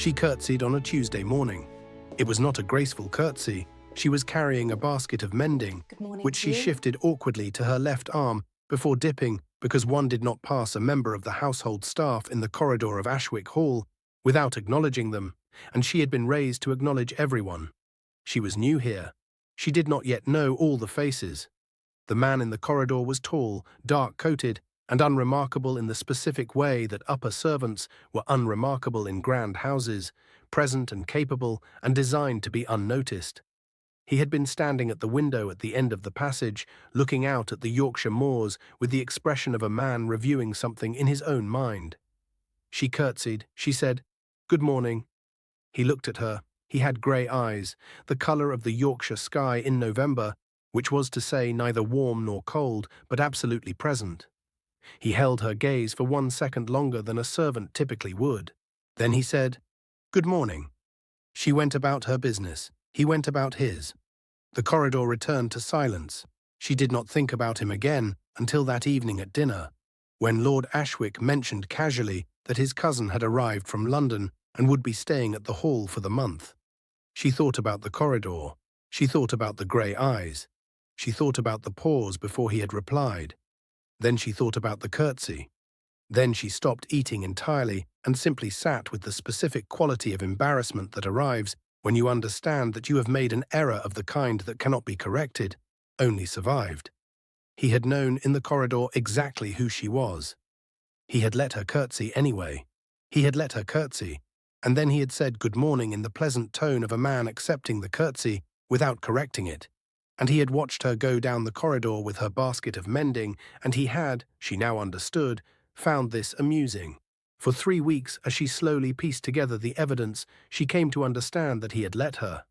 She curtsied on a Tuesday morning. It was not a graceful curtsy. She was carrying a basket of mending, Good morning which to she you. shifted awkwardly to her left arm before dipping because one did not pass a member of the household staff in the corridor of Ashwick Hall without acknowledging them, and she had been raised to acknowledge everyone. She was new here. She did not yet know all the faces. The man in the corridor was tall, dark-coated, and unremarkable in the specific way that upper servants were unremarkable in grand houses, present and capable and designed to be unnoticed. He had been standing at the window at the end of the passage, looking out at the Yorkshire moors with the expression of a man reviewing something in his own mind. She curtsied. She said, "Good morning." He looked at her. He had grey eyes, the colour of the Yorkshire sky in November, which was to say neither warm nor cold, but absolutely present. He held her gaze for 1 second longer than a servant typically would. Then he said, "Good morning." She went about her business. He went about his. The corridor returned to silence. She did not think about him again until that evening at dinner, when Lord Ashwick mentioned casually that his cousin had arrived from London and would be staying at the Hall for the month. She thought about the corridor. She thought about the grey eyes. She thought about the pause before he had replied. Then she thought about the curtsy. Then she stopped eating entirely and simply sat with the specific quality of embarrassment that arrives when you understand that you have made an error of the kind that cannot be corrected, only survived. He had known in the corridor exactly who she was. He had let her curtsy anyway. He had let her curtsy, and then he had said good morning in the pleasant tone of a man accepting the curtsy without correcting it. And he had watched her go down the corridor with her basket of mending, and he had, she now understood, found this amusing. For 3 weeks, as she slowly pieced together the evidence, she came to understand that he had let her.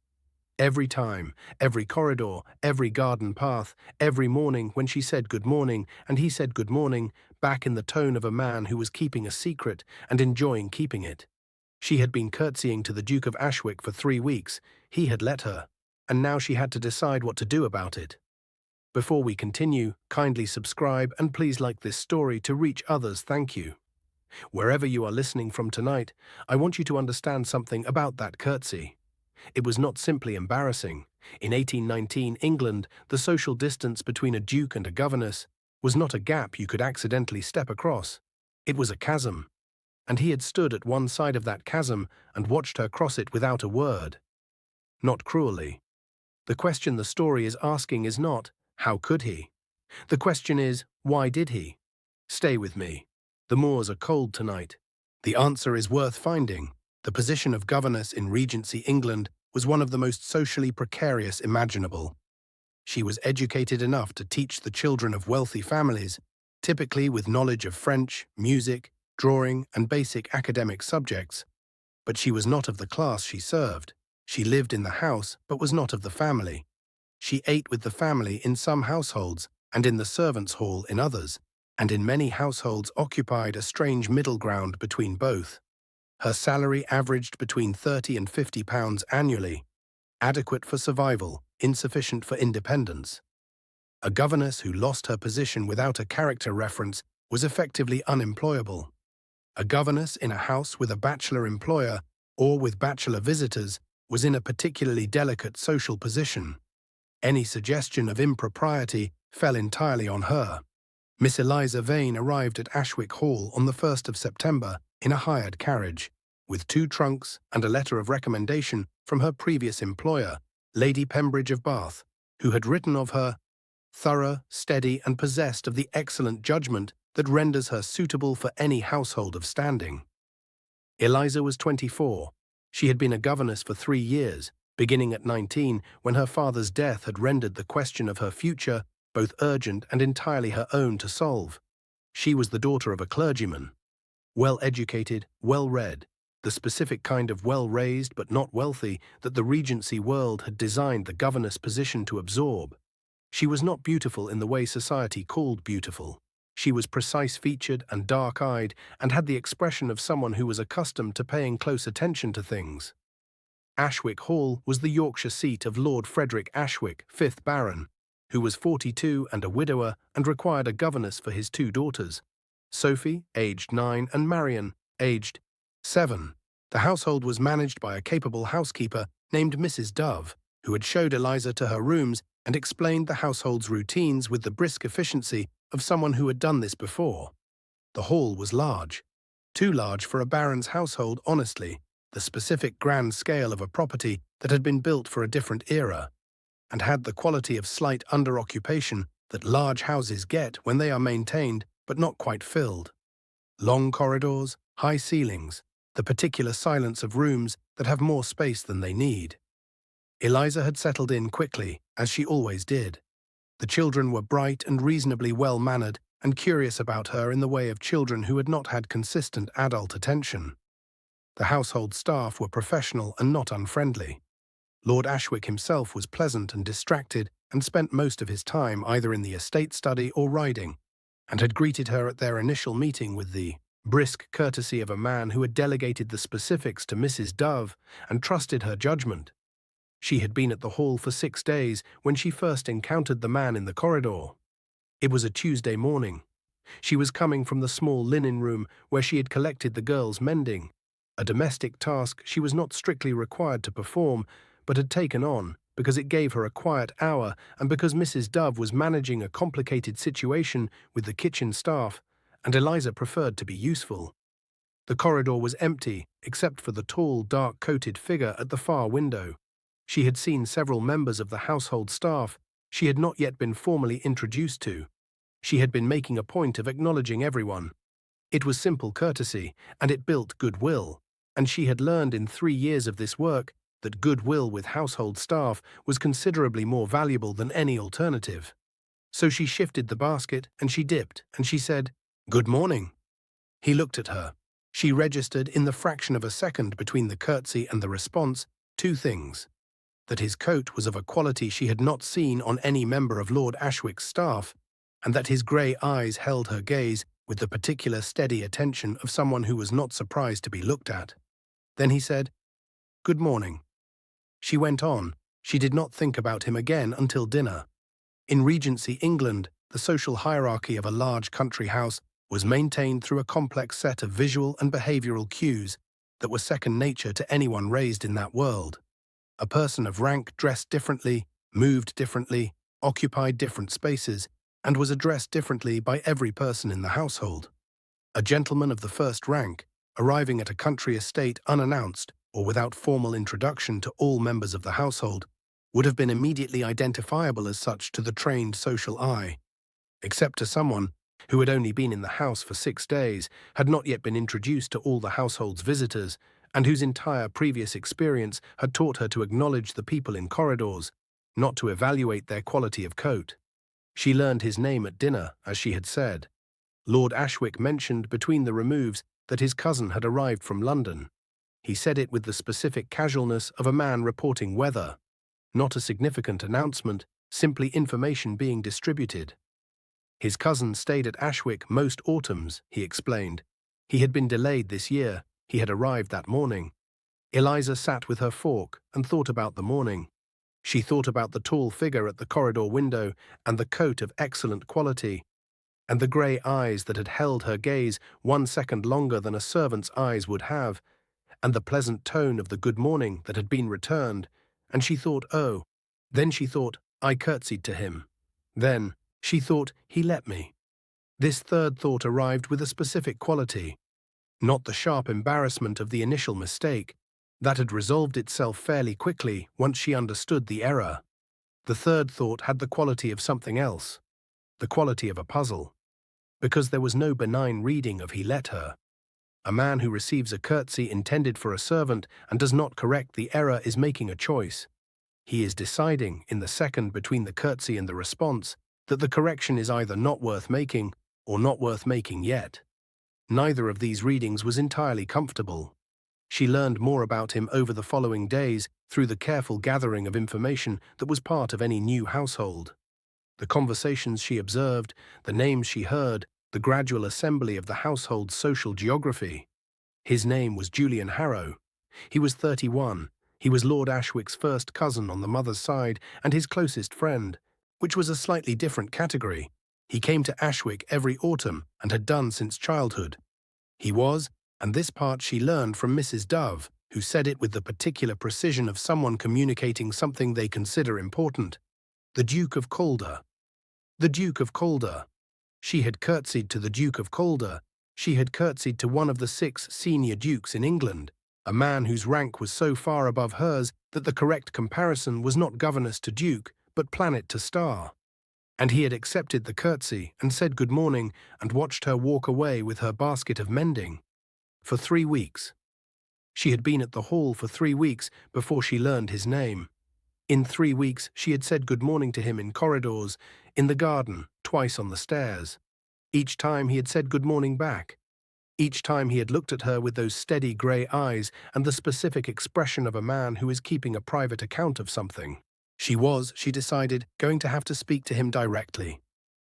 Every time, every corridor, every garden path, every morning when she said good morning and he said good morning, back in the tone of a man who was keeping a secret and enjoying keeping it. She had been curtsying to the Duke of Ashwick for 3 weeks. He had let her, and now she had to decide what to do about it. Before we continue, kindly subscribe and please like this story to reach others. Thank you. Wherever you are listening from tonight, I want you to understand something about that curtsy. It was not simply embarrassing. In 1819 England, the social distance between a duke and a governess was not a gap you could accidentally step across. It was a chasm. And he had stood at one side of that chasm and watched her cross it without a word. Not cruelly. The question the story is asking is not, how could he? The question is, why did he? Stay with me. The moors are cold tonight. The answer is worth finding. The position of governess in Regency England was one of the most socially precarious imaginable. She was educated enough to teach the children of wealthy families, typically with knowledge of French, music, drawing, and basic academic subjects. But she was not of the class she served. She lived in the house, but was not of the family. She ate with the family in some households, and in the servants' hall in others, and in many households occupied a strange middle ground between both. Her salary averaged between £30 and £50 annually, adequate for survival, insufficient for independence. A governess who lost her position without a character reference was effectively unemployable. A governess in a house with a bachelor employer or with bachelor visitors was in a particularly delicate social position. Any suggestion of impropriety fell entirely on her. Miss Eliza Vane arrived at Ashwick Hall on the 1st of September in a hired carriage, with 2 trunks and a letter of recommendation from her previous employer, Lady Pembridge of Bath, who had written of her, thorough, steady, and possessed of the excellent judgment that renders her suitable for any household of standing. Eliza was 24. She had been a governess for 3 years, beginning at 19 when her father's death had rendered the question of her future both urgent and entirely her own to solve. She was the daughter of a clergyman. Well-educated, well-read, the specific kind of well-raised but not wealthy that the Regency world had designed the governess position to absorb. She was not beautiful in the way society called beautiful. She was precise-featured and dark-eyed and had the expression of someone who was accustomed to paying close attention to things. Ashwick Hall was the Yorkshire seat of Lord Frederick Ashwick, 5th Baron, who was 42 and a widower and required a governess for his 2 daughters, Sophie, aged 9, and Marion, aged 7. The household was managed by a capable housekeeper named Mrs. Dove, who had showed Eliza to her rooms and explained the household's routines with the brisk efficiency of someone who had done this before. The hall was large. Too large for a baron's household, honestly, the specific grand scale of a property that had been built for a different era, and had the quality of slight under-occupation that large houses get when they are maintained but not quite filled. Long corridors, high ceilings, the particular silence of rooms that have more space than they need. Eliza had settled in quickly, as she always did. The children were bright and reasonably well-mannered and curious about her in the way of children who had not had consistent adult attention. The household staff were professional and not unfriendly. Lord Ashwick himself was pleasant and distracted and spent most of his time either in the estate study or riding, and had greeted her at their initial meeting with the brisk courtesy of a man who had delegated the specifics to Mrs. Dove and trusted her judgment. She had been at the hall for 6 days when she first encountered the man in the corridor. It was a Tuesday morning. She was coming from the small linen room where she had collected the girls' mending, a domestic task she was not strictly required to perform, but had taken on because it gave her a quiet hour and because Mrs. Dove was managing a complicated situation with the kitchen staff, and Eliza preferred to be useful. The corridor was empty, except for the tall, dark-coated figure at the far window. She had seen several members of the household staff she had not yet been formally introduced to. She had been making a point of acknowledging everyone. It was simple courtesy, and it built goodwill, and she had learned in 3 years of this work that goodwill with household staff was considerably more valuable than any alternative. So she shifted the basket, and she dipped, and she said, "Good morning." He looked at her. She registered in the fraction of a second between the curtsy and the response 2 things: that his coat was of a quality she had not seen on any member of Lord Ashwick's staff, and that his grey eyes held her gaze with the particular steady attention of someone who was not surprised to be looked at. Then he said, "Good morning." She went on. She did not think about him again until dinner. In Regency England, the social hierarchy of a large country house was maintained through a complex set of visual and behavioural cues that were second nature to anyone raised in that world. A person of rank dressed differently, moved differently, occupied different spaces, and was addressed differently by every person in the household. A gentleman of the first rank, arriving at a country estate unannounced or without formal introduction to all members of the household, would have been immediately identifiable as such to the trained social eye, except to someone who had only been in the house for 6 days, had not yet been introduced to all the household's visitors, and whose entire previous experience had taught her to acknowledge the people in corridors, not to evaluate their quality of coat. She learned his name at dinner, as she had said. Lord Ashwick mentioned between the removes that his cousin had arrived from London. He said it with the specific casualness of a man reporting weather. Not a significant announcement, simply information being distributed. His cousin stayed at Ashwick most autumns, he explained. He had been delayed this year. He had arrived that morning. Eliza sat with her fork and thought about the morning. She thought about the tall figure at the corridor window and the coat of excellent quality, and the grey eyes that had held her gaze 1 second longer than a servant's eyes would have, and the pleasant tone of the good morning that had been returned, and she thought, oh. Then she thought, I curtsied to him. Then she thought, he let me. This third thought arrived with a specific quality. Not the sharp embarrassment of the initial mistake. That had resolved itself fairly quickly once she understood the error. The third thought had the quality of something else, the quality of a puzzle. Because there was no benign reading of he let her. A man who receives a curtsy intended for a servant and does not correct the error is making a choice. He is deciding, in the second between the curtsy and the response, that the correction is either not worth making or not worth making yet. Neither of these readings was entirely comfortable. She learned more about him over the following days through the careful gathering of information that was part of any new household. The conversations she observed, the names she heard, the gradual assembly of the household's social geography. His name was Julian Harrow. He was 31. He was Lord Ashwick's first cousin on the mother's side and his closest friend, which was a slightly different category. He came to Ashwick every autumn and had done since childhood. He was, And this part she learned from Mrs. Dove, who said it with the particular precision of someone communicating something they consider important. The Duke of Calder. The Duke of Calder. She had curtsied to the Duke of Calder. She had curtsied to one of the 6 senior dukes in England, a man whose rank was so far above hers that the correct comparison was not governess to duke, but planet to star. And he had accepted the curtsy and said good morning and watched her walk away with her basket of mending. For 3 weeks. She had been at the hall for 3 weeks before she learned his name. In 3 weeks she had said good morning to him in corridors, in the garden, twice on the stairs. Each time he had said good morning back. Each time he had looked at her with those steady grey eyes and the specific expression of a man who is keeping a private account of something. She was, she decided, going to have to speak to him directly.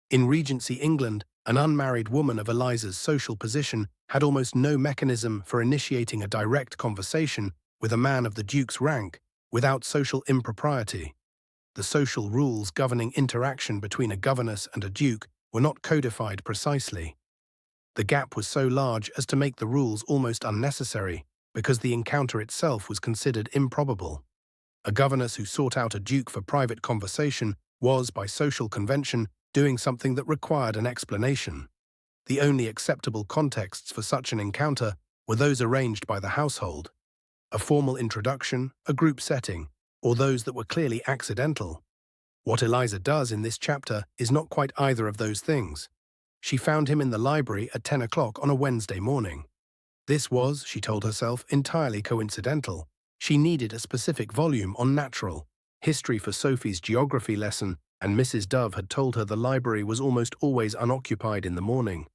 In Regency England, an unmarried woman of Eliza's social position had almost no mechanism for initiating a direct conversation with a man of the Duke's rank without social impropriety. The social rules governing interaction between a governess and a duke were not codified precisely. The gap was so large as to make the rules almost unnecessary because the encounter itself was considered improbable. A governess who sought out a duke for private conversation was, by social convention, doing something that required an explanation. The only acceptable contexts for such an encounter were those arranged by the household. A formal introduction, a group setting, or those that were clearly accidental. What Eliza does in this chapter is not quite either of those things. She found him in the library at 10 o'clock on a Wednesday morning. This was, she told herself, entirely coincidental. She needed a specific volume on natural history for Sophie's geography lesson, and Mrs. Dove had told her the library was almost always unoccupied in the morning.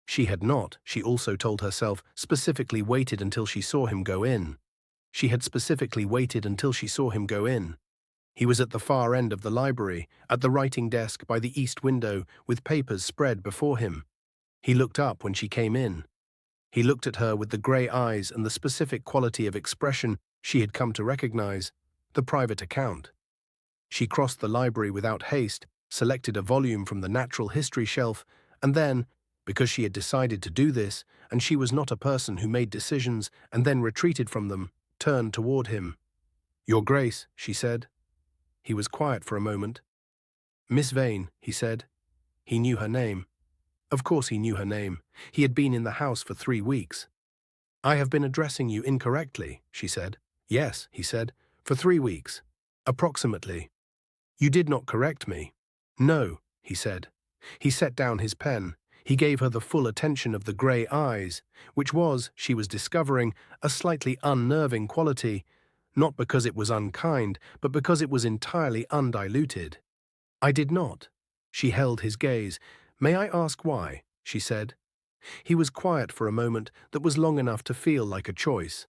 She had not, she also told herself, specifically waited until she saw him go in. She had specifically waited until she saw him go in. He was at the far end of the library, at the writing desk by the east window, with papers spread before him. He looked up when she came in. He looked at her with the grey eyes and the specific quality of expression she had come to recognize, the private account. She crossed the library without haste, selected a volume from the natural history shelf, and then, because she had decided to do this, and she was not a person who made decisions and then retreated from them, turned toward him. "Your Grace," she said. He was quiet for a moment. "Miss Vane," he said. He knew her name. Of course he knew her name. He had been in the house for 3 weeks. "I have been addressing you incorrectly," she said. "Yes," he said, "for 3 weeks. Approximately." "You did not correct me." "No," he said. He set down his pen. He gave her the full attention of the grey eyes, which was, she was discovering, a slightly unnerving quality, not because it was unkind, but because it was entirely undiluted. "I did not." She held his gaze. "May I ask why?" she said. He was quiet for a moment that was long enough to feel like a choice.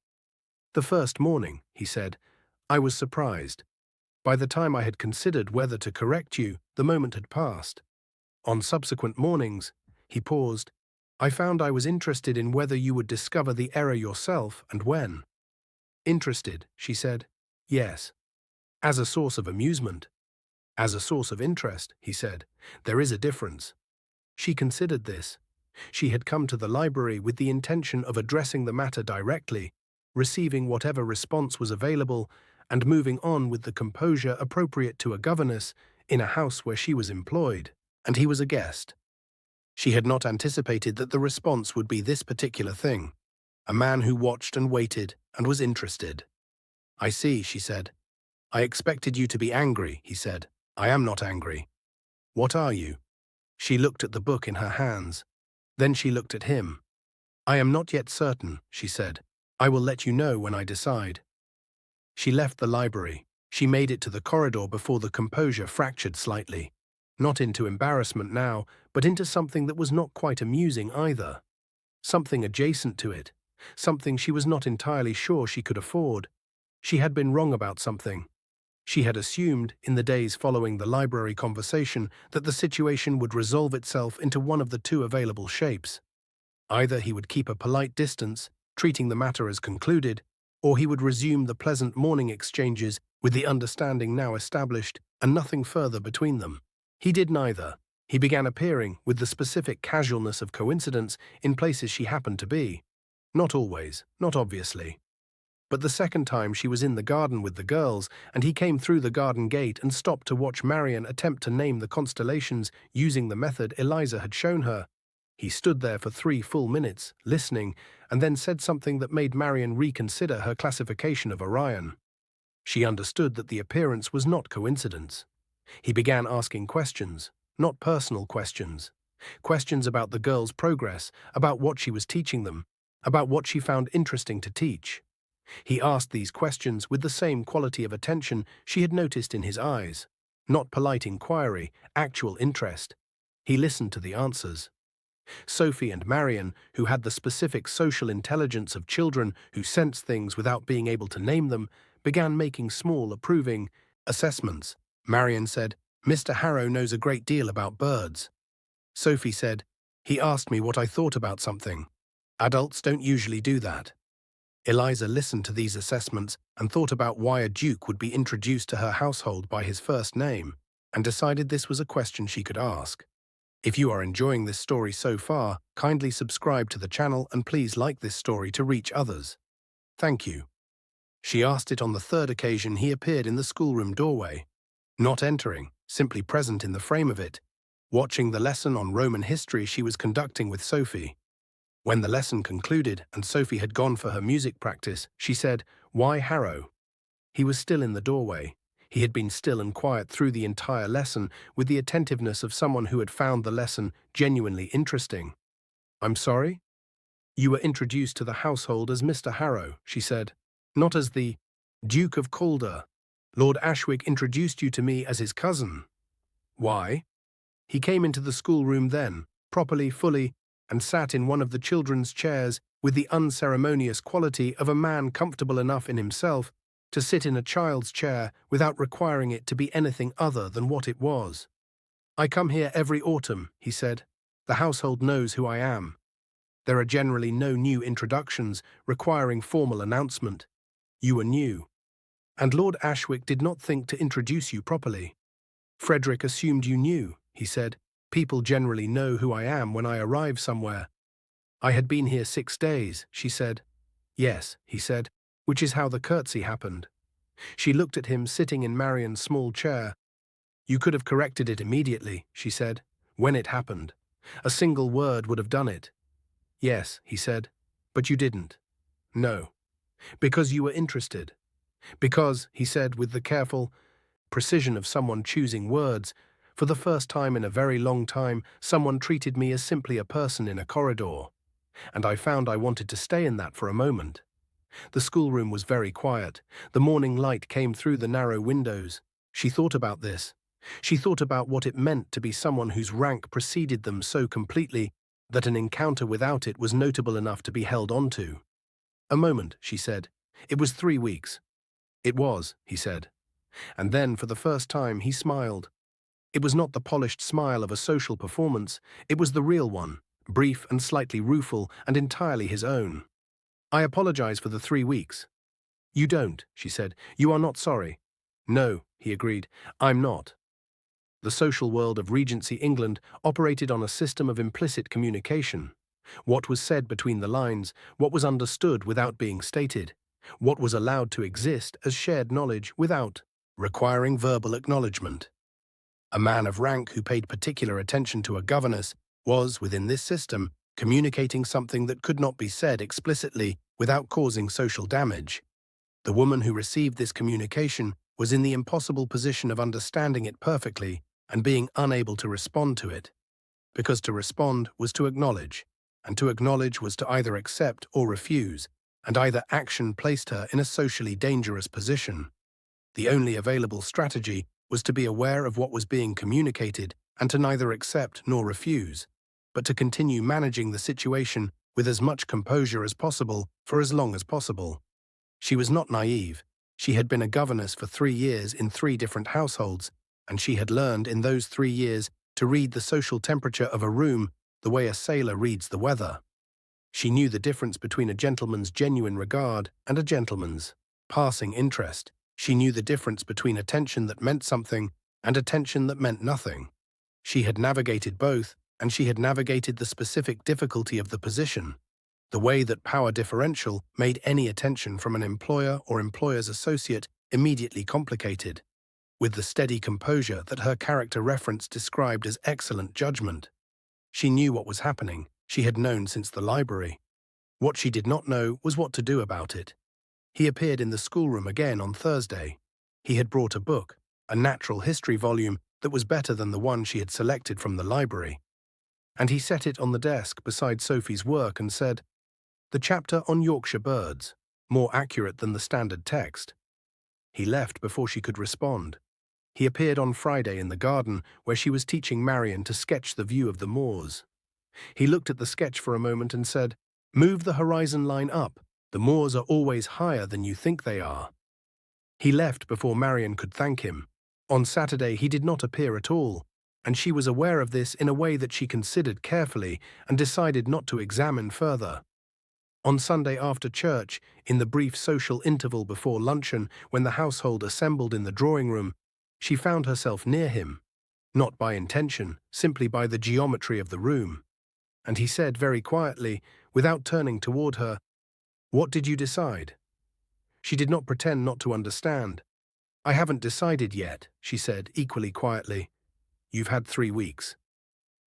"The first morning," he said, "I was surprised. By the time I had considered whether to correct you, the moment had passed. On subsequent mornings," he paused, "I found I was interested in whether you would discover the error yourself and when." "Interested," she said. "Yes." "As a source of amusement." "As a source of interest," he said. "There is a difference." She considered this. She had come to the library with the intention of addressing the matter directly, receiving whatever response was available, and moving on with the composure appropriate to a governess in a house where she was employed, and he was a guest. She had not anticipated that the response would be this particular thing, a man who watched and waited and was interested. "I see," she said. "I expected you to be angry," he said. "I am not angry." "What are you?" She looked at the book in her hands. Then she looked at him. "I am not yet certain," she said. "I will let you know when I decide." She left the library. She made it to the corridor before the composure fractured slightly. Not into embarrassment now, but into something that was not quite amusing either. Something adjacent to it. Something she was not entirely sure she could afford. She had been wrong about something. She had assumed, in the days following the library conversation, that the situation would resolve itself into one of the 2 available shapes. Either he would keep a polite distance, treating the matter as concluded, or he would resume the pleasant morning exchanges with the understanding now established and nothing further between them. He did neither. He began appearing, with the specific casualness of coincidence, in places she happened to be. Not always, not obviously. But the second time she was in the garden with the girls, and he came through the garden gate and stopped to watch Marion attempt to name the constellations using the method Eliza had shown her. He stood there for 3 full minutes, listening, and then said something that made Marion reconsider her classification of Orion. She understood that the appearance was not coincidence. He began asking questions, not personal questions. Questions about the girls' progress, about what she was teaching them, about what she found interesting to teach. He asked these questions with the same quality of attention she had noticed in his eyes. Not polite inquiry, actual interest. He listened to the answers. Sophie and Marion, who had the specific social intelligence of children who sense things without being able to name them, began making small, approving assessments. Marion said, "Mr. Harrow knows a great deal about birds." Sophie said, "He asked me what I thought about something. Adults don't usually do that." Eliza listened to these assessments and thought about why a duke would be introduced to her household by his first name, and decided this was a question she could ask. If you are enjoying this story so far, kindly subscribe to the channel and please like this story to reach others. Thank you. She asked it on the third occasion he appeared in the schoolroom doorway. Not entering, simply present in the frame of it, watching the lesson on Roman history she was conducting with Sophie. When the lesson concluded and Sophie had gone for her music practice, she said, "Why Harrow?" He was still in the doorway. He had been still and quiet through the entire lesson, with the attentiveness of someone who had found the lesson genuinely interesting. "I'm sorry?" "You were introduced to the household as Mr. Harrow," she said, "not as the Duke of Calder. Lord Ashwick introduced you to me as his cousin." "Why?" "He came into the schoolroom then, properly, fully, and sat in one of the children's chairs with the unceremonious quality of a man comfortable enough in himself to sit in a child's chair without requiring it to be anything other than what it was. "I come here every autumn," he said. "The household knows who I am. There are generally no new introductions requiring formal announcement. You are new. And Lord Ashwick did not think to introduce you properly. Frederick assumed you knew," he said. "People generally know who I am when I arrive somewhere." "I had been here 6 days," she said. "Yes," he said, "which is how the curtsy happened." She looked at him sitting in Marion's small chair. "You could have corrected it immediately," she said, "when it happened. A single word would have done it." "Yes," he said, "but you didn't." "No." "Because you were interested." "Because," he said with the careful precision of someone choosing words, "for the first time in a very long time, someone treated me as simply a person in a corridor. And I found I wanted to stay in that for a moment." The schoolroom was very quiet. The morning light came through the narrow windows. She thought about this. She thought about what it meant to be someone whose rank preceded them so completely that an encounter without it was notable enough to be held on to. "A moment," she said. "It was 3 weeks." "It was," he said. And then, for the first time, he smiled. It was not the polished smile of a social performance. It was the real one, brief and slightly rueful and entirely his own. "I apologize for the 3 weeks." "You don't," she said. "You are not sorry." "No," he agreed. "I'm not." The social world of Regency England operated on a system of implicit communication. What was said between the lines, what was understood without being stated, what was allowed to exist as shared knowledge without requiring verbal acknowledgement. A man of rank who paid particular attention to a governess was, within this system, communicating something that could not be said explicitly without causing social damage. The woman who received this communication was in the impossible position of understanding it perfectly and being unable to respond to it, because to respond was to acknowledge, and to acknowledge was to either accept or refuse, and either action placed her in a socially dangerous position. The only available strategy was to be aware of what was being communicated and to neither accept nor refuse, but to continue managing the situation with as much composure as possible for as long as possible. She was not naive. She had been a governess for 3 years in 3 different households, and she had learned in those 3 years to read the social temperature of a room the way a sailor reads the weather. She knew the difference between a gentleman's genuine regard and a gentleman's passing interest. She knew the difference between attention that meant something and attention that meant nothing. She had navigated both, and she had navigated the specific difficulty of the position. The way that power differential made any attention from an employer or employer's associate immediately complicated, with the steady composure that her character reference described as excellent judgment. She knew what was happening. She had known since the library. What she did not know was what to do about it. He appeared in the schoolroom again on Thursday. He had brought a book, a natural history volume that was better than the one she had selected from the library. And he set it on the desk beside Sophie's work and said, "The chapter on Yorkshire birds, more accurate than the standard text." He left before she could respond. He appeared on Friday in the garden where she was teaching Marion to sketch the view of the moors. He looked at the sketch for a moment and said, "Move the horizon line up. The moors are always higher than you think they are." He left before Marion could thank him. On Saturday he did not appear at all, and she was aware of this in a way that she considered carefully and decided not to examine further. On Sunday after church, in the brief social interval before luncheon when the household assembled in the drawing-room, she found herself near him, not by intention, simply by the geometry of the room. And he said very quietly, without turning toward her, "What did you decide?" She did not pretend not to understand. "I haven't decided yet," she said equally quietly. "You've had 3 weeks."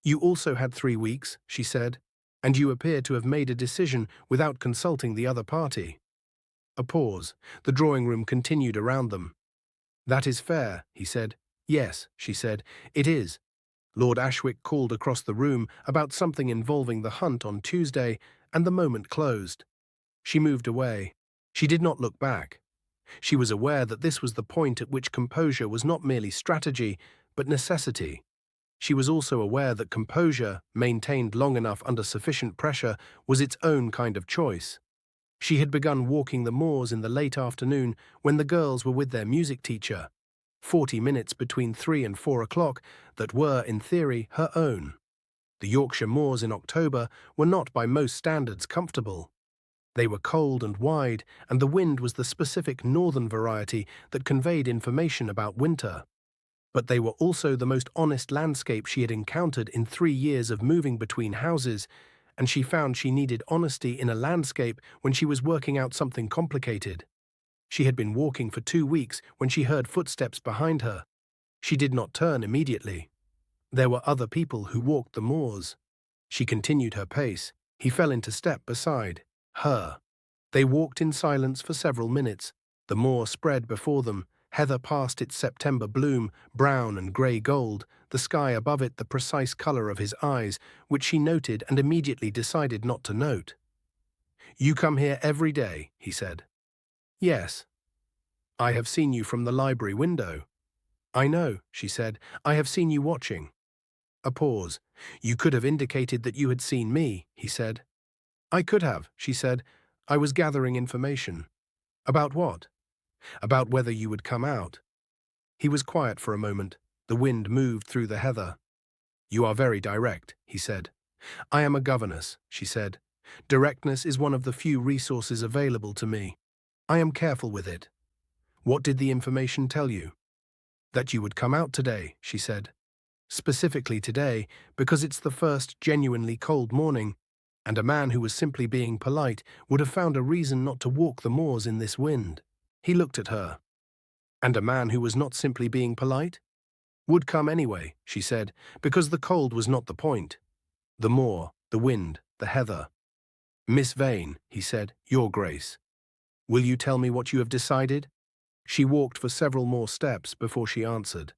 "You also had 3 weeks," she said, "and you appear to have made a decision without consulting the other party." A pause. The drawing-room continued around them. "That is fair," he said. "Yes," she said, "it is." Lord Ashwick called across the room about something involving the hunt on Tuesday, and the moment closed. She moved away. She did not look back. She was aware that this was the point at which composure was not merely strategy, but necessity. She was also aware that composure, maintained long enough under sufficient pressure, was its own kind of choice. She had begun walking the moors in the late afternoon when the girls were with their music teacher, 40 minutes between 3 and 4 o'clock that were, in theory, her own. The Yorkshire moors in October were not by most standards comfortable. They were cold and wide, and the wind was the specific northern variety that conveyed information about winter. But they were also the most honest landscape she had encountered in 3 years of moving between houses, and she found she needed honesty in a landscape when she was working out something complicated. She had been walking for 2 weeks when she heard footsteps behind her. She did not turn immediately. There were other people who walked the moors. She continued her pace. He fell into step beside her. They walked in silence for several minutes. The moor spread before them, heather past its September bloom, brown and grey gold, the sky above it the precise colour of his eyes, which she noted and immediately decided not to note. "You come here every day," he said. "Yes." "I have seen you from the library window." "I know," she said. "I have seen you watching." A pause. "You could have indicated that you had seen me," he said. "I could have," she said. "I was gathering information." "About what?" "About whether you would come out." He was quiet for a moment. The wind moved through the heather. "You are very direct," he said. "I am a governess," she said. "Directness is one of the few resources available to me. I am careful with it." "What did the information tell you?" "That you would come out today," she said. "Specifically today, because it's the first genuinely cold morning, and a man who was simply being polite would have found a reason not to walk the moors in this wind." He looked at her. "And a man who was not simply being polite?" "Would come anyway," she said, "because the cold was not the point. The moor, the wind, the heather." "Miss Vane," he said, "Your Grace. Will you tell me what you have decided?" She walked for several more steps before she answered.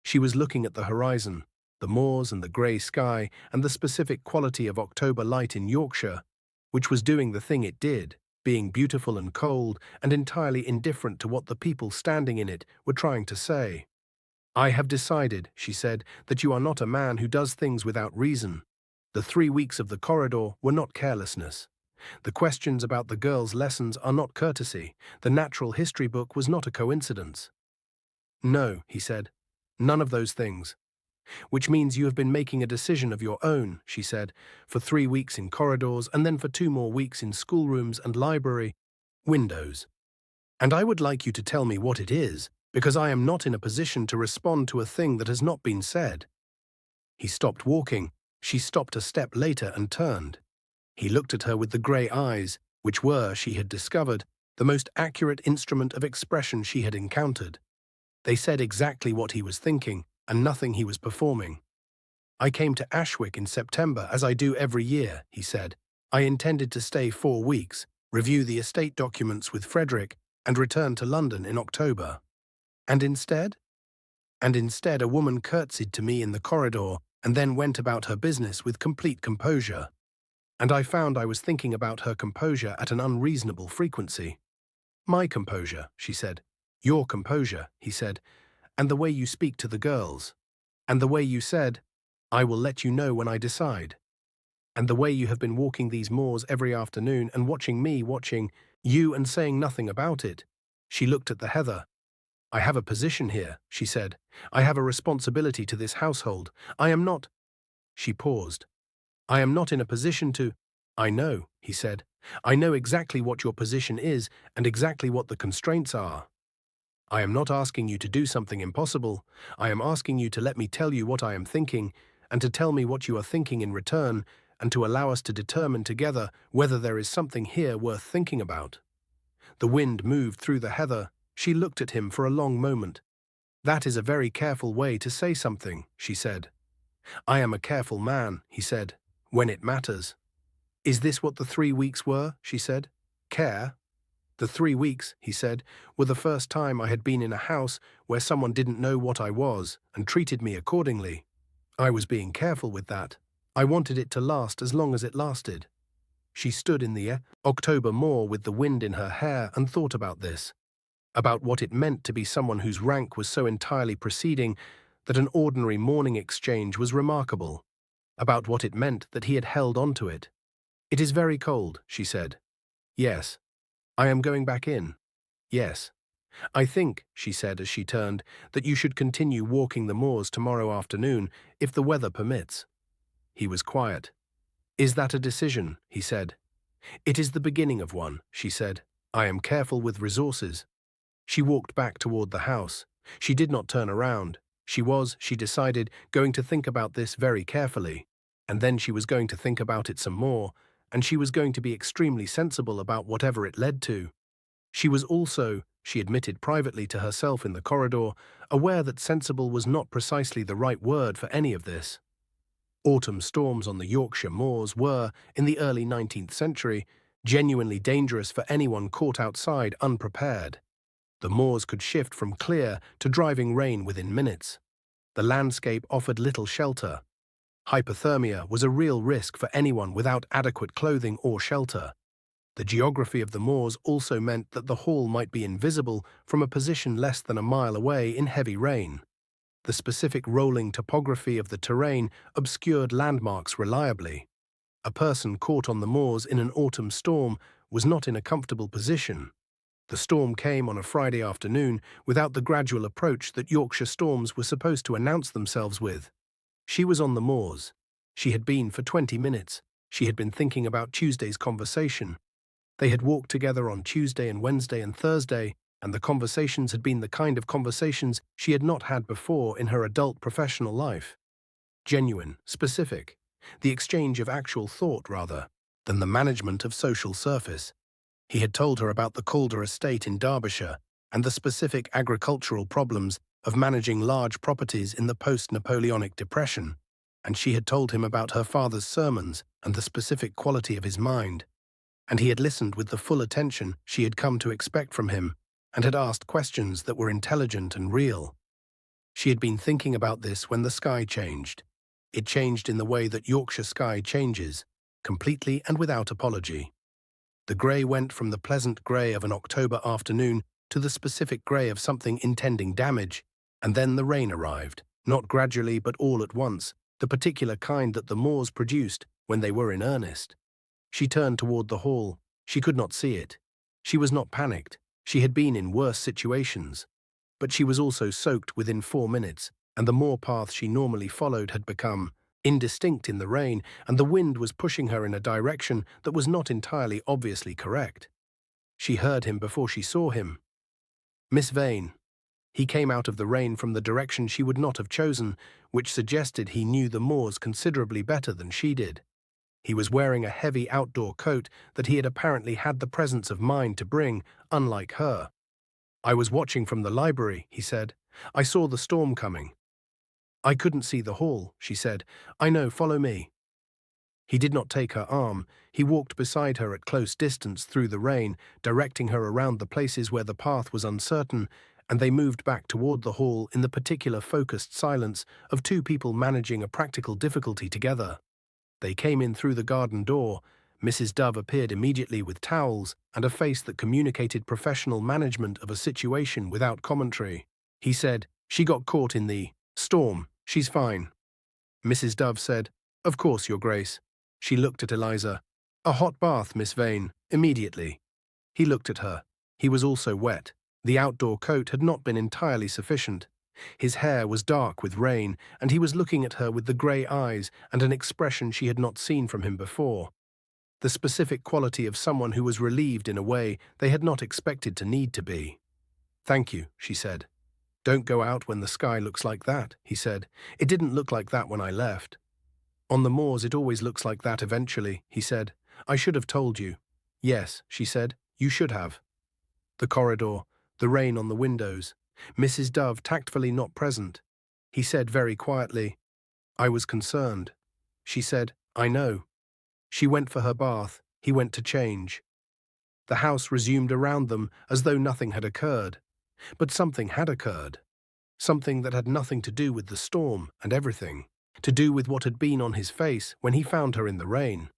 She was looking at the horizon, the moors and the grey sky and the specific quality of October light in Yorkshire, which was doing the thing it did, being beautiful and cold and entirely indifferent to what the people standing in it were trying to say. "I have decided," she said, "that you are not a man who does things without reason. The 3 weeks of the corridor were not carelessness. The questions about the girls' lessons are not courtesy. The natural history book was not a coincidence." "No," he said, "none of those things." "Which means you have been making a decision of your own," she said, "for 3 weeks in corridors and then for 2 more weeks in schoolrooms and library windows. And I would like you to tell me what it is, because I am not in a position to respond to a thing that has not been said." He stopped walking. She stopped a step later and turned. He looked at her with the grey eyes, which were, she had discovered, the most accurate instrument of expression she had encountered. They said exactly what he was thinking, and nothing he was performing. "I came to Ashwick in September, as I do every year," he said. "I intended to stay 4 weeks, review the estate documents with Frederick, and return to London in October. And instead? And instead a woman curtsied to me in the corridor and then went about her business with complete composure. And I found I was thinking about her composure at an unreasonable frequency. 'My composure,' she said. 'Your composure,' he said. 'And the way you speak to the girls. And the way you said, "I will let you know when I decide." And the way you have been walking these moors every afternoon and watching me watching you and saying nothing about it.'" She looked at the heather. "I have a position here," she said. "I have a responsibility to this household. I am not—" She paused. "I am not in a position to—" "I know," he said. "I know exactly what your position is and exactly what the constraints are. I am not asking you to do something impossible. I am asking you to let me tell you what I am thinking, and to tell me what you are thinking in return, and to allow us to determine together whether there is something here worth thinking about." The wind moved through the heather. She looked at him for a long moment. "That is a very careful way to say something," she said. "I am a careful man," he said, "when it matters." "Is this what the 3 weeks were?" she said. "Care?" "The 3 weeks," he said, "were the first time I had been in a house where someone didn't know what I was and treated me accordingly. I was being careful with that. I wanted it to last as long as it lasted." She stood in the October moor with the wind in her hair and thought about this, about what it meant to be someone whose rank was so entirely preceding that an ordinary morning exchange was remarkable, about what it meant that he had held on to it. "It is very cold," she said. "Yes." "I am going back in." "Yes." "I think," she said as she turned, "that you should continue walking the moors tomorrow afternoon, if the weather permits." He was quiet. "Is that a decision?" he said. "It is the beginning of one," she said. "I am careful with resources." She walked back toward the house. She did not turn around. She was, she decided, going to think about this very carefully. And then she was going to think about it some more, and she was going to be extremely sensible about whatever it led to. She was also, she admitted privately to herself in the corridor, aware that sensible was not precisely the right word for any of this. Autumn storms on the Yorkshire moors were, in the early 19th century, genuinely dangerous for anyone caught outside unprepared. The moors could shift from clear to driving rain within minutes. The landscape offered little shelter. Hypothermia was a real risk for anyone without adequate clothing or shelter. The geography of the moors also meant that the hall might be invisible from a position less than a mile away in heavy rain. The specific rolling topography of the terrain obscured landmarks reliably. A person caught on the moors in an autumn storm was not in a comfortable position. The storm came on a Friday afternoon without the gradual approach that Yorkshire storms were supposed to announce themselves with. She was on the moors. She had been for 20 minutes. She had been thinking about Tuesday's conversation. They had walked together on Tuesday and Wednesday and Thursday, and the conversations had been the kind of conversations she had not had before in her adult professional life. Genuine, specific, the exchange of actual thought rather than the management of social surface. He had told her about the Calder estate in Derbyshire and the specific agricultural problems of managing large properties in the post-Napoleonic depression, and she had told him about her father's sermons and the specific quality of his mind. And he had listened with the full attention she had come to expect from him, and had asked questions that were intelligent and real. She had been thinking about this when the sky changed. It changed in the way that Yorkshire sky changes, completely and without apology. The grey went from the pleasant grey of an October afternoon to the specific grey of something intending damage, and then the rain arrived, not gradually but all at once, the particular kind that the moors produced when they were in earnest. She turned toward the hall. She could not see it. She was not panicked. She had been in worse situations. But she was also soaked within 4 minutes, and the moor path she normally followed had become indistinct in the rain, and the wind was pushing her in a direction that was not entirely obviously correct. She heard him before she saw him. "Miss Vane." He came out of the rain from the direction she would not have chosen, which suggested he knew the moors considerably better than she did. He was wearing a heavy outdoor coat that he had apparently had the presence of mind to bring, unlike her. "I was watching from the library," he said. "I saw the storm coming." "I couldn't see the hall," she said. "I know, follow me." He did not take her arm. He walked beside her at close distance through the rain, directing her around the places where the path was uncertain, and they moved back toward the hall in the particular focused silence of two people managing a practical difficulty together. They came in through the garden door. Mrs. Dove appeared immediately with towels and a face that communicated professional management of a situation without commentary. He said, "She got caught in the storm. She's fine." Mrs. Dove said, "Of course, Your Grace." She looked at Eliza. "A hot bath, Miss Vane, immediately." He looked at her. He was also wet. The outdoor coat had not been entirely sufficient. His hair was dark with rain, and he was looking at her with the grey eyes and an expression she had not seen from him before. The specific quality of someone who was relieved in a way they had not expected to need to be. "Thank you," she said. "Don't go out when the sky looks like that," he said. "It didn't look like that when I left." "On the moors it always looks like that eventually," he said. "I should have told you." "Yes," she said, "you should have." The corridor, the rain on the windows, Mrs. Dove tactfully not present. He said very quietly, "I was concerned." She said, "I know." She went for her bath. He went to change. The house resumed around them as though nothing had occurred. But something had occurred. Something that had nothing to do with the storm and everything, to do with what had been on his face when he found her in the rain.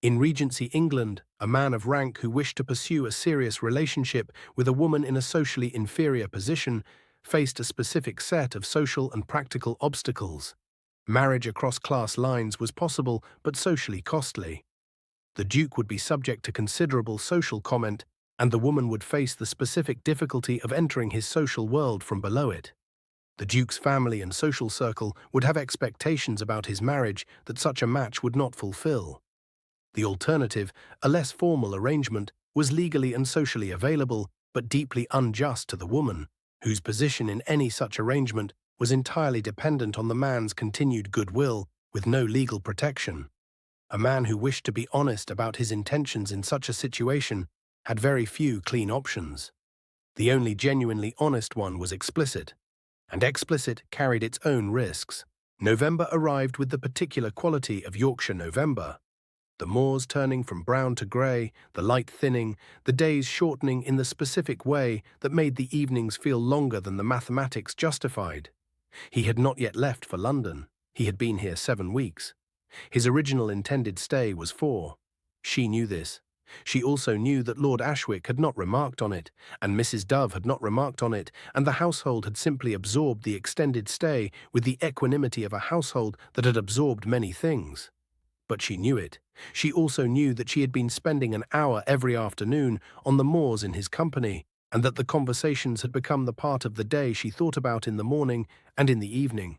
In Regency England, a man of rank who wished to pursue a serious relationship with a woman in a socially inferior position faced a specific set of social and practical obstacles. Marriage across class lines was possible but socially costly. The Duke would be subject to considerable social comment, and the woman would face the specific difficulty of entering his social world from below it. The Duke's family and social circle would have expectations about his marriage that such a match would not fulfill. The alternative, a less formal arrangement, was legally and socially available, but deeply unjust to the woman, whose position in any such arrangement was entirely dependent on the man's continued goodwill, with no legal protection. A man who wished to be honest about his intentions in such a situation had very few clean options. The only genuinely honest one was explicit, and explicit carried its own risks. November arrived with the particular quality of Yorkshire November. The moors turning from brown to grey, the light thinning, the days shortening in the specific way that made the evenings feel longer than the mathematics justified. He had not yet left for London. He had been here 7 weeks. His original intended stay was 4. She knew this. She also knew that Lord Ashwick had not remarked on it, and Mrs. Dove had not remarked on it, and the household had simply absorbed the extended stay with the equanimity of a household that had absorbed many things. But she knew it. She also knew that she had been spending an hour every afternoon on the moors in his company, and that the conversations had become the part of the day she thought about in the morning and in the evening.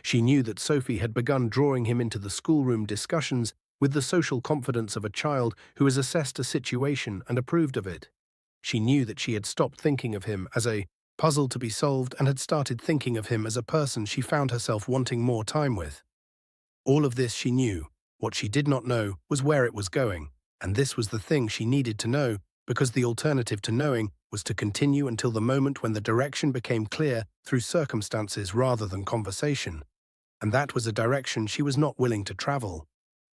She knew that Sophie had begun drawing him into the schoolroom discussions with the social confidence of a child who has assessed a situation and approved of it. She knew that she had stopped thinking of him as a puzzle to be solved and had started thinking of him as a person she found herself wanting more time with. All of this she knew. What she did not know was where it was going, and this was the thing she needed to know, because the alternative to knowing was to continue until the moment when the direction became clear through circumstances rather than conversation, and that was a direction she was not willing to travel.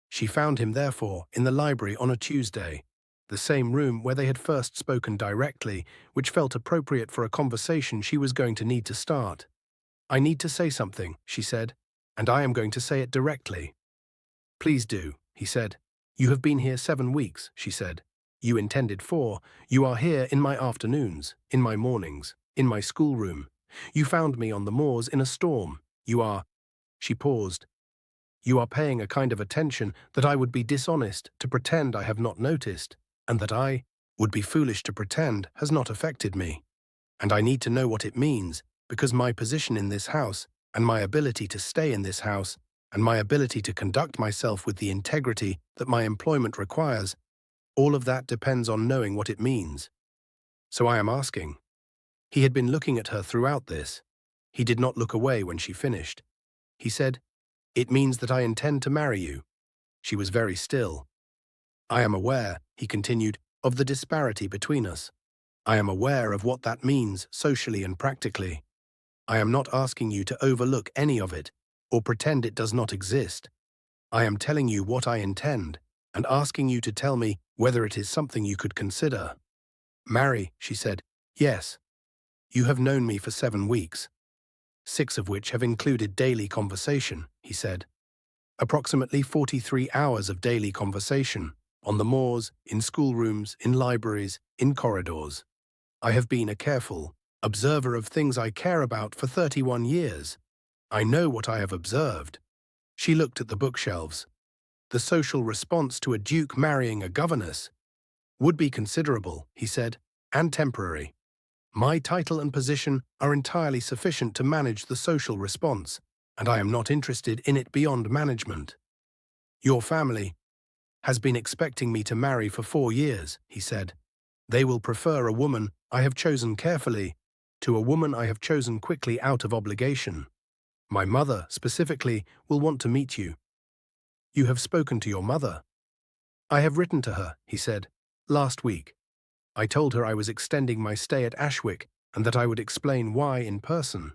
She found him, therefore, in the library on a Tuesday, the same room where they had first spoken directly, which felt appropriate for a conversation she was going to need to start. "I need to say something," she said, "and I am going to say it directly." "Please do," he said. "You have been here 7 weeks," she said. "You intended 4. You are here in my afternoons, in my mornings, in my schoolroom. You found me on the moors in a storm. You are—" She paused. "You are paying a kind of attention that I would be dishonest to pretend I have not noticed, and that I would be foolish to pretend has not affected me. And I need to know what it means, because my position in this house, and my ability to stay in this house, and my ability to conduct myself with the integrity that my employment requires, all of that depends on knowing what it means. So I am asking." He had been looking at her throughout this. He did not look away when she finished. He said, "It means that I intend to marry you." She was very still. I am aware, he continued, of the disparity between us. I am aware of what that means socially and practically. I am not asking you to overlook any of it, or pretend it does not exist. I am telling you what I intend, and asking you to tell me whether it is something you could consider. Marry, she said. Yes. You have known me for 7 weeks, 6 of which have included daily conversation, he said. Approximately 43 hours of daily conversation, on the moors, in schoolrooms, in libraries, in corridors. I have been a careful observer of things I care about for 31 years. I know what I have observed. She looked at the bookshelves. The social response to a duke marrying a governess would be considerable, he said, and temporary. My title and position are entirely sufficient to manage the social response, and I am not interested in it beyond management. Your family has been expecting me to marry for 4 years, he said. They will prefer a woman I have chosen carefully to a woman I have chosen quickly out of obligation. My mother, specifically, will want to meet you. You have spoken to your mother? I have written to her, he said, last week. I told her I was extending my stay at Ashwick and that I would explain why in person.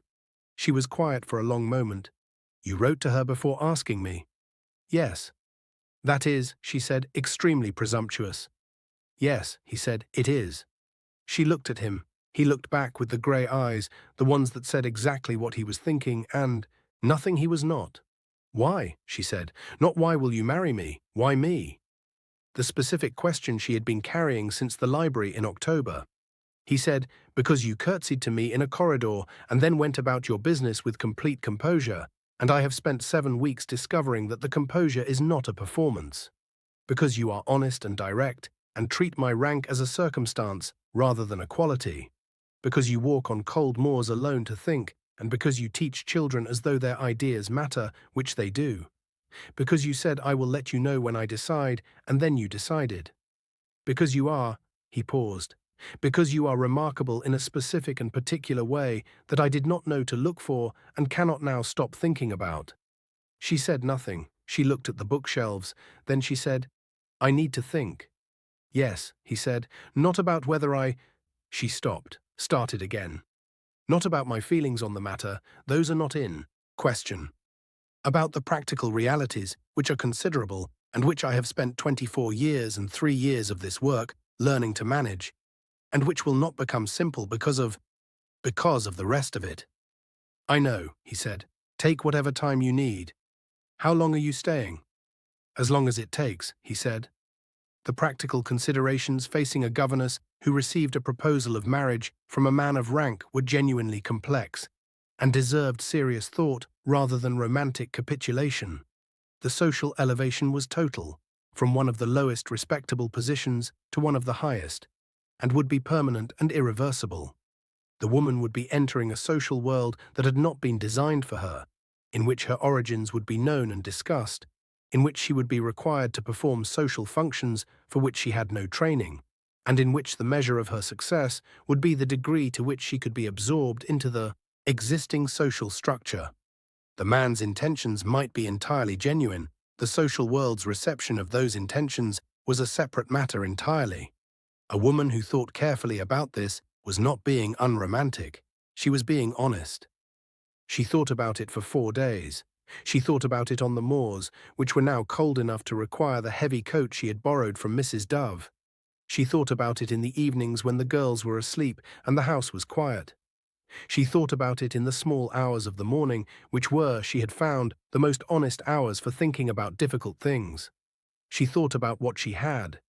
She was quiet for a long moment. You wrote to her before asking me? Yes. That is, she said, extremely presumptuous. Yes, he said, it is. She looked at him. He looked back with the grey eyes, the ones that said exactly what he was thinking and nothing he was not. Why, she said, not why will you marry me, why me? The specific question she had been carrying since the library in October. He said, because you curtsied to me in a corridor and then went about your business with complete composure, and I have spent 7 weeks discovering that the composure is not a performance. Because you are honest and direct, and treat my rank as a circumstance rather than a quality. Because you walk on cold moors alone to think, and because you teach children as though their ideas matter, which they do. Because you said I will let you know when I decide, and then you decided. Because you are, he paused, because you are remarkable in a specific and particular way that I did not know to look for and cannot now stop thinking about. She said nothing. She looked at the bookshelves. Then she said, I need to think. Yes, he said, not about whether I... She stopped, started again. Not about my feelings on the matter, those are not in question. About the practical realities, which are considerable, and which I have spent 24 years and 3 years of this work learning to manage, and which will not become simple because of the rest of it. I know, he said. Take whatever time you need. How long are you staying? As long as it takes, he said. The practical considerations facing a governess who received a proposal of marriage from a man of rank were genuinely complex, and deserved serious thought rather than romantic capitulation. The social elevation was total, from one of the lowest respectable positions to one of the highest, and would be permanent and irreversible. The woman would be entering a social world that had not been designed for her, in which her origins would be known and discussed, in which she would be required to perform social functions for which she had no training, and in which the measure of her success would be the degree to which she could be absorbed into the existing social structure. The man's intentions might be entirely genuine. The social world's reception of those intentions was a separate matter entirely. A woman who thought carefully about this was not being unromantic. She was being honest. She thought about it for 4 days. She thought about it on the moors, which were now cold enough to require the heavy coat she had borrowed from Mrs. Dove. She thought about it in the evenings when the girls were asleep and the house was quiet. She thought about it in the small hours of the morning, which were, she had found, the most honest hours for thinking about difficult things. She thought about what she had.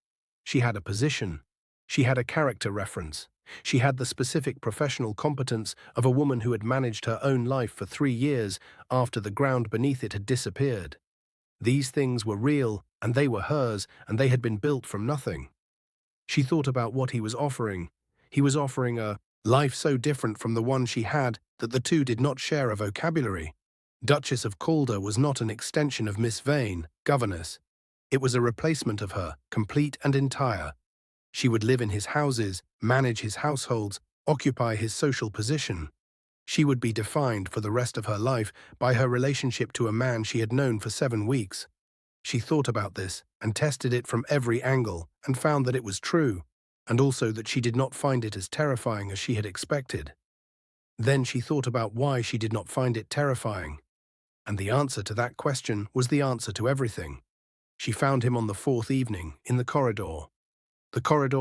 She had a position. She had a character reference. She had the specific professional competence of a woman who had managed her own life for 3 years after the ground beneath it had disappeared. These things were real, and they were hers, and they had been built from nothing. She thought about what he was offering. He was offering a life so different from the one she had that the two did not share a vocabulary. Duchess of Calder was not an extension of Miss Vane, governess. It was a replacement of her, complete and entire. She would live in his houses, manage his households, occupy his social position. She would be defined for the rest of her life by her relationship to a man she had known for 7 weeks. She thought about this and tested it from every angle and found that it was true, and also that she did not find it as terrifying as she had expected. Then she thought about why she did not find it terrifying, and the answer to that question was the answer to everything. She found him on the fourth evening, in the corridor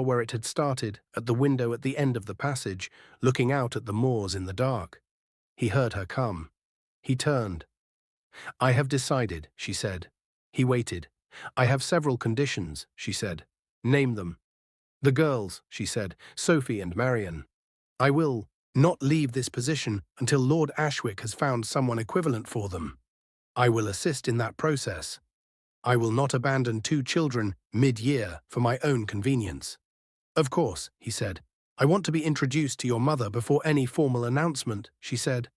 where it had started, at the window at the end of the passage, looking out at the moors in the dark. He heard her come. He turned. "I have decided," she said. He waited. "I have several conditions," she said. "Name them." "The girls," she said, "Sophie and Marion. I will not leave this position until Lord Ashwick has found someone equivalent for them. I will assist in that process. I will not abandon 2 children mid-year for my own convenience." "Of course," he said. "I want to be introduced to your mother before any formal announcement," she said.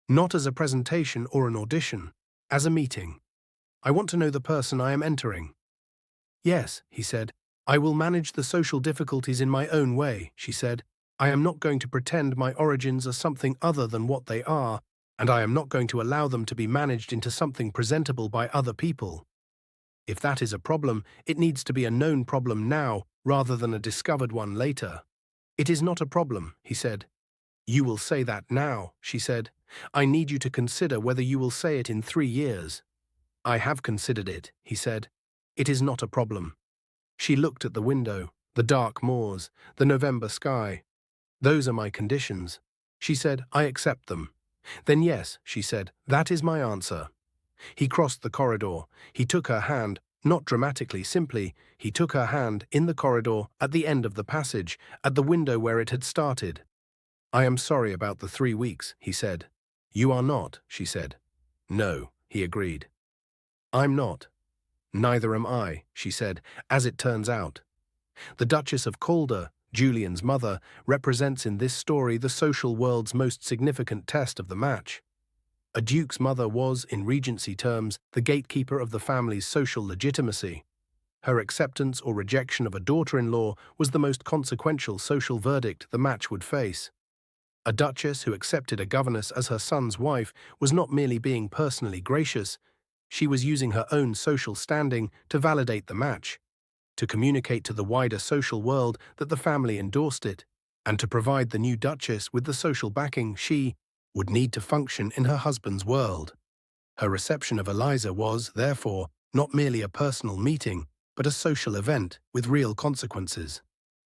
"Not as a presentation or an audition, as a meeting. I want to know the person I am entering." "Yes," he said. "I will manage the social difficulties in my own way," she said. "I am not going to pretend my origins are something other than what they are, and I am not going to allow them to be managed into something presentable by other people. If that is a problem, it needs to be a known problem now rather than a discovered one later." "It is not a problem," he said. "You will say that now," she said. "I need you to consider whether you will say it in 3 years." "I have considered it," he said. "It is not a problem." She looked at the window, the dark moors, the November sky. "Those are my conditions." She said, "I accept them." "Then yes," she said, "that is my answer." He crossed the corridor. He took her hand, not dramatically, simply. He took her hand in the corridor, at the end of the passage, at the window where it had started. "I am sorry about the 3 weeks," he said. "You are not," she said. "No," he agreed. "I'm not." "Neither am I," she said, "as it turns out." The Duchess of Calder, Julian's mother, represents in this story the social world's most significant test of the match. A duke's mother was, in Regency terms, the gatekeeper of the family's social legitimacy. Her acceptance or rejection of a daughter-in-law was the most consequential social verdict the match would face. A duchess who accepted a governess as her son's wife was not merely being personally gracious, she was using her own social standing to validate the match, to communicate to the wider social world that the family endorsed it, and to provide the new duchess with the social backing she would need to function in her husband's world. Her reception of Eliza was, therefore, not merely a personal meeting, but a social event with real consequences.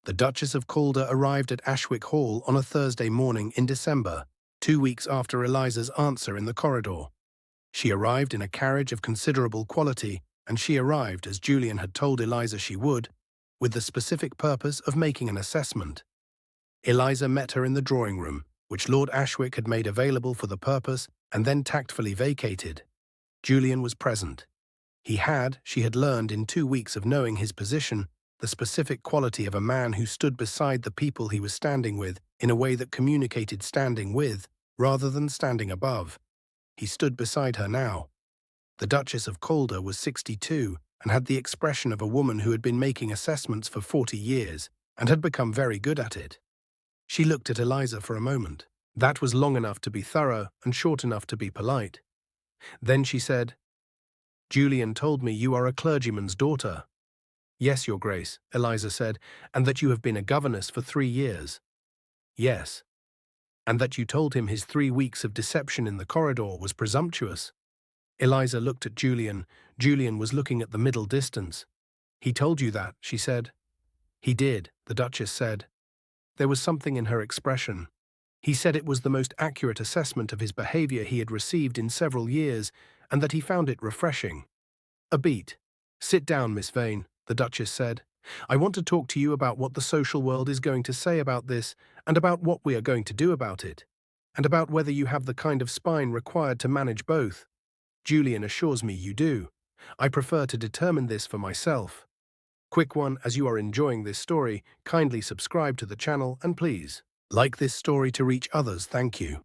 The Duchess of Calder arrived at Ashwick Hall on a Thursday morning in December, 2 weeks after Eliza's answer in the corridor. She arrived in a carriage of considerable quality, and she arrived, as Julian had told Eliza she would, with the specific purpose of making an assessment. Eliza met her in the drawing-room, which Lord Ashwick had made available for the purpose and then tactfully vacated. Julian was present. He had, she had learned in 2 weeks of knowing his position, the specific quality of a man who stood beside the people he was standing with in a way that communicated standing with, rather than standing above. He stood beside her now. The Duchess of Calder was 62 and had the expression of a woman who had been making assessments for 40 years and had become very good at it. She looked at Eliza for a moment. That was long enough to be thorough and short enough to be polite. Then she said, "Julian told me you are a clergyman's daughter." "Yes, Your Grace," Eliza said, "and that you have been a governess for 3 years." "Yes." "And that you told him his 3 weeks of deception in the corridor was presumptuous." Eliza looked at Julian. Julian was looking at the middle distance. "He told you that," she said. "He did," the Duchess said. There was something in her expression. He said it was the most accurate assessment of his behavior he had received in several years, and that he found it refreshing. A beat. "Sit down, Miss Vane," the Duchess said. "I want to talk to you about what the social world is going to say about this, and about what we are going to do about it, and about whether you have the kind of spine required to manage both. Julian assures me you do. I prefer to determine this for myself. Quick one, as you are enjoying this story, kindly subscribe to the channel and please like this story to reach others, thank you."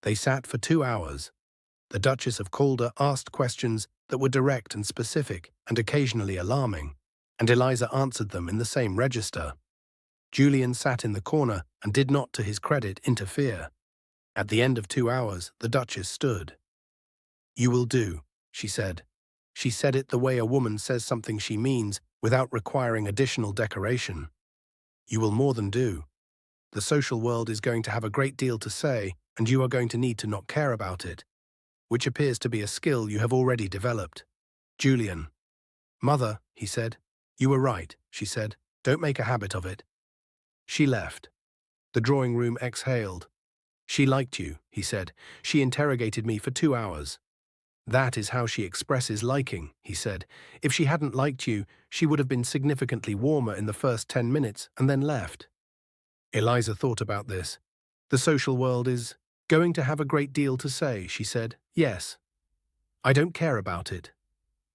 They sat for 2 hours. The Duchess of Calder asked questions that were direct and specific and occasionally alarming, and Eliza answered them in the same register. Julian sat in the corner and did not, to his credit, interfere. At the end of 2 hours, the Duchess stood. "You will do," she said. She said it the way a woman says something she means, without requiring additional decoration. You will more than do. The social world is going to have a great deal to say, and you are going to need to not care about it, which appears to be a skill you have already developed. Julian. Mother, he said. You were right, she said. Don't make a habit of it. She left. The drawing room exhaled. She liked you, he said. She interrogated me for 2 hours. That is how she expresses liking, he said. If she hadn't liked you, she would have been significantly warmer in the first 10 minutes and then left. Eliza thought about this. The social world is going to have a great deal to say, she said. Yes. I don't care about it.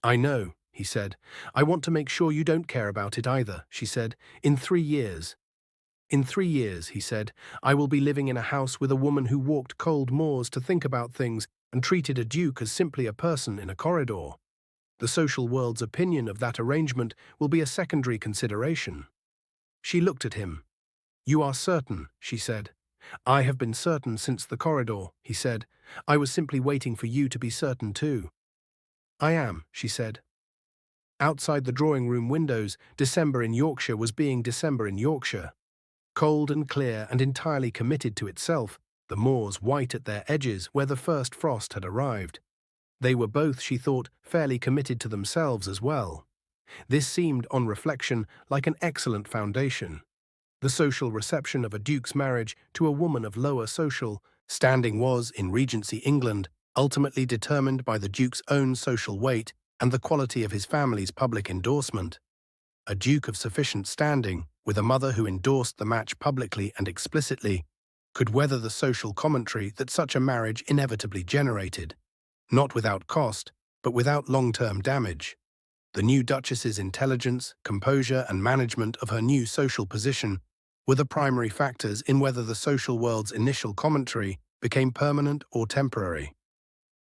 I know, he said. I want to make sure you don't care about it either, she said. In 3 years. In 3 years, he said, I will be living in a house with a woman who walked cold moors to think about things and treated a duke as simply a person in a corridor. The social world's opinion of that arrangement will be a secondary consideration. She looked at him. You are certain, she said. I have been certain since the corridor, he said. I was simply waiting for you to be certain too. I am, she said. Outside the drawing room windows, December in Yorkshire was being December in Yorkshire. Cold and clear and entirely committed to itself, the moors white at their edges where the first frost had arrived. They were both, she thought, fairly committed to themselves as well. This seemed, on reflection, like an excellent foundation. The social reception of a duke's marriage to a woman of lower social standing was, in Regency England, ultimately determined by the duke's own social weight and the quality of his family's public endorsement. A duke of sufficient standing, with a mother who endorsed the match publicly and explicitly, could weather the social commentary that such a marriage inevitably generated, not without cost, but without long-term damage. The new Duchess's intelligence, composure, and management of her new social position were the primary factors in whether the social world's initial commentary became permanent or temporary.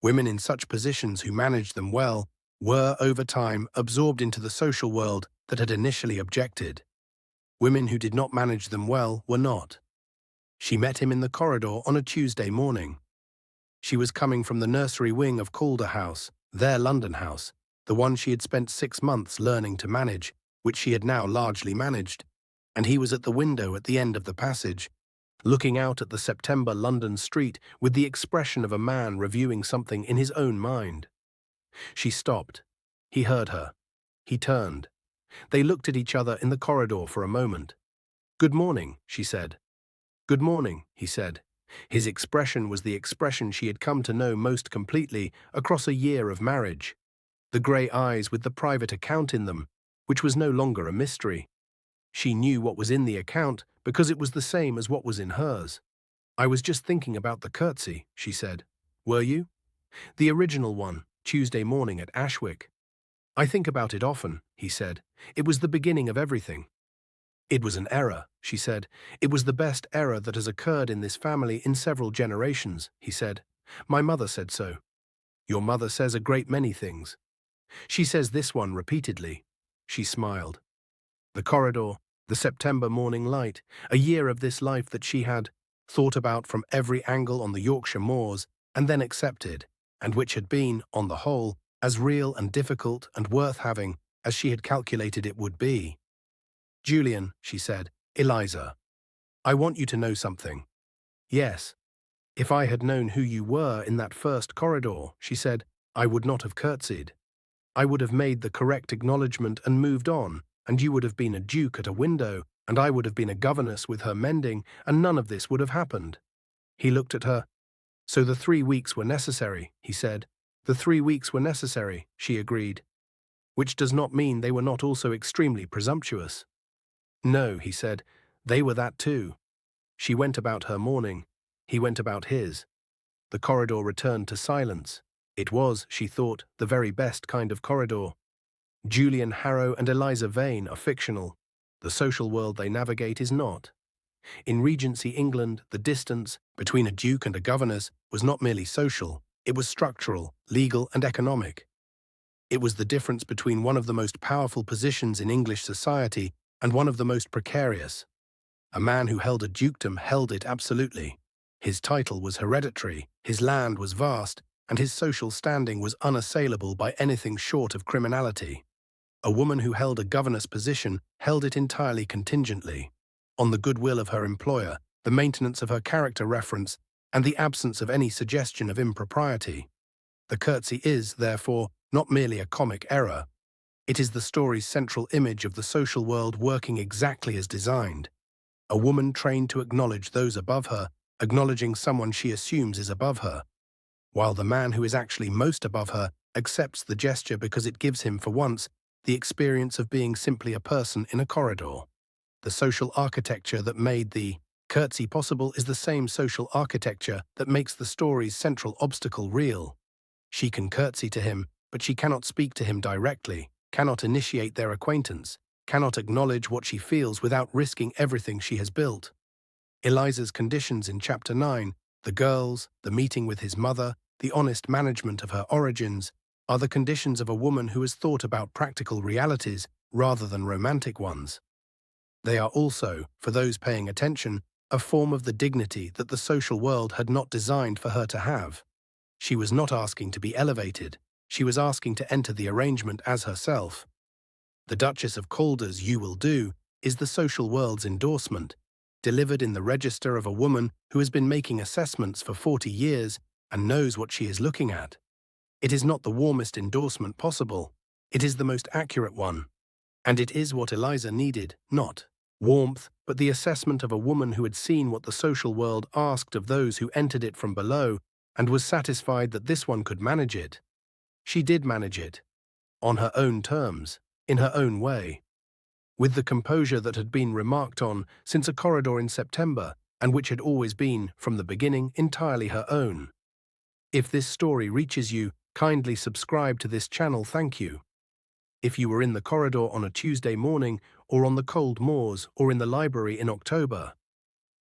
Women in such positions who managed them well were, over time, absorbed into the social world that had initially objected. Women who did not manage them well were not. She met him in the corridor on a Tuesday morning. She was coming from the nursery wing of Calder House, their London house, the one she had spent 6 months learning to manage, which she had now largely managed, and he was at the window at the end of the passage, looking out at the September London street with the expression of a man reviewing something in his own mind. She stopped. He heard her. He turned. They looked at each other in the corridor for a moment. "Good morning," she said. "Good morning," he said. His expression was the expression she had come to know most completely across a year of marriage. The grey eyes with the private account in them, which was no longer a mystery. She knew what was in the account because it was the same as what was in hers. "I was just thinking about the curtsy," she said. "Were you?" "The original one, Tuesday morning at Ashwick." "I think about it often," he said. "It was the beginning of everything." "It was an error," she said. "It was the best error that has occurred in this family in several generations," he said. "My mother said so." "Your mother says a great many things." "She says this one repeatedly." She smiled. The corridor, the September morning light, a year of this life that she had thought about from every angle on the Yorkshire moors and then accepted, and which had been, on the whole, as real and difficult and worth having as she had calculated it would be. "Julian," she said, "Eliza, I want you to know something." "Yes." "If I had known who you were in that first corridor," she said, "I would not have curtsied. I would have made the correct acknowledgement and moved on, and you would have been a duke at a window, and I would have been a governess with her mending, and none of this would have happened." He looked at her. "So the 3 weeks were necessary," he said. "The 3 weeks were necessary," she agreed. "Which does not mean they were not also extremely presumptuous." "No," he said, "they were that too." She went about her morning. He went about his. The corridor returned to silence. It was, she thought, the very best kind of corridor. Julian Harrow and Eliza Vane are fictional. The social world they navigate is not. In Regency England, the distance between a duke and a governess was not merely social, it was structural, legal, and economic. It was the difference between one of the most powerful positions in English society and one of the most precarious. A man who held a dukedom held it absolutely. His title was hereditary, his land was vast, and his social standing was unassailable by anything short of criminality. A woman who held a governess position held it entirely contingently, on the goodwill of her employer, the maintenance of her character reference, and the absence of any suggestion of impropriety. The curtsy is, therefore, not merely a comic error. It is the story's central image of the social world working exactly as designed. A woman trained to acknowledge those above her, acknowledging someone she assumes is above her, while the man who is actually most above her accepts the gesture because it gives him, for once, the experience of being simply a person in a corridor. The social architecture that made the curtsy possible is the same social architecture that makes the story's central obstacle real. She can curtsy to him, but she cannot speak to him directly, cannot initiate their acquaintance, cannot acknowledge what she feels without risking everything she has built. Eliza's conditions in Chapter 9, the girls, the meeting with his mother, the honest management of her origins, are the conditions of a woman who has thought about practical realities rather than romantic ones. They are also, for those paying attention, a form of the dignity that the social world had not designed for her to have. She was not asking to be elevated, she was asking to enter the arrangement as herself. The Duchess of Calder's "You will do" is the social world's endorsement, delivered in the register of a woman who has been making assessments for 40 years and knows what she is looking at. It is not the warmest endorsement possible, it is the most accurate one. And it is what Eliza needed, not warmth, but the assessment of a woman who had seen what the social world asked of those who entered it from below and was satisfied that this one could manage it. She did manage it, on her own terms, in her own way, with the composure that had been remarked on since a corridor in September and which had always been, from the beginning, entirely her own. If this story reaches you, kindly subscribe to this channel, thank you. If you were in the corridor on a Tuesday morning, or on the cold moors, or in the library in October,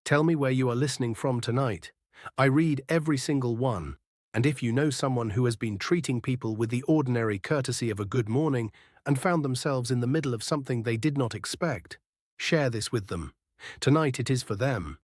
tell me where you are listening from tonight. I read every single one, and if you know someone who has been treating people with the ordinary courtesy of a good morning and found themselves in the middle of something they did not expect, share this with them. Tonight it is for them.